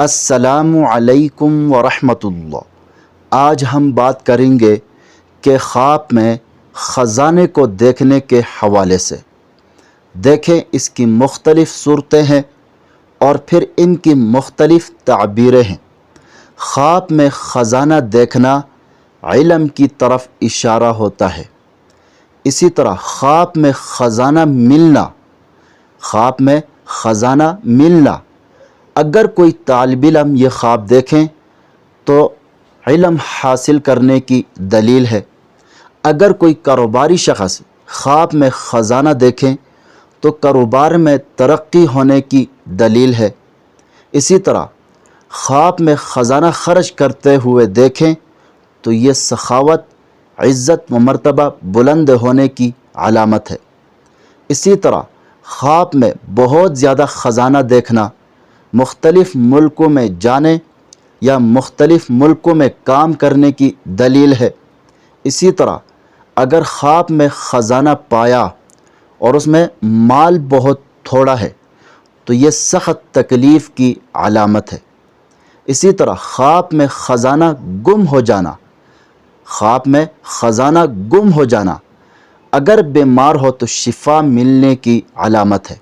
السلام علیکم ورحمۃ اللہ۔ آج ہم بات کریں گے کہ خواب میں خزانے کو دیکھنے کے حوالے سے۔ دیکھیں اس کی مختلف صورتیں ہیں اور پھر ان کی مختلف تعبیریں ہیں۔ خواب میں خزانہ دیکھنا علم کی طرف اشارہ ہوتا ہے۔ اسی طرح خواب میں خزانہ ملنا، اگر کوئی طالب علم یہ خواب دیکھیں تو علم حاصل کرنے کی دلیل ہے۔ اگر کوئی کاروباری شخص خواب میں خزانہ دیکھیں تو کاروبار میں ترقی ہونے کی دلیل ہے۔ اسی طرح خواب میں خزانہ خرچ کرتے ہوئے دیکھیں تو یہ سخاوت، عزت و مرتبہ بلند ہونے کی علامت ہے۔ اسی طرح خواب میں بہت زیادہ خزانہ دیکھنا مختلف ملکوں میں جانے یا مختلف ملکوں میں کام کرنے کی دلیل ہے۔ اسی طرح اگر خواب میں خزانہ پایا اور اس میں مال بہت تھوڑا ہے تو یہ سخت تکلیف کی علامت ہے۔ اسی طرح خواب میں خزانہ گم ہو جانا اگر بیمار ہو تو شفا ملنے کی علامت ہے۔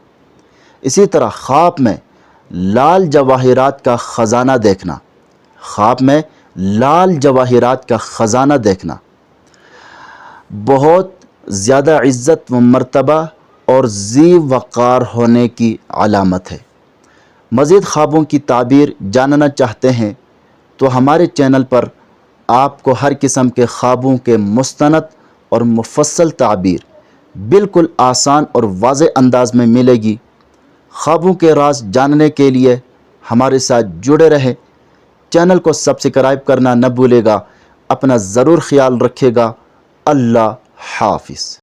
اسی طرح خواب میں لال جواہرات کا خزانہ دیکھنا بہت زیادہ عزت و مرتبہ اور ذی وقار ہونے کی علامت ہے۔ مزید خوابوں کی تعبیر جاننا چاہتے ہیں تو ہمارے چینل پر آپ کو ہر قسم کے خوابوں کے مستند اور مفصل تعبیر بالکل آسان اور واضح انداز میں ملے گی۔ خوابوں کے راز جاننے کے لیے ہمارے ساتھ جڑے رہیں۔ چینل کو سبسکرائب کرنا نہ بھولے گا۔ اپنا ضرور خیال رکھے گا۔ اللہ حافظ۔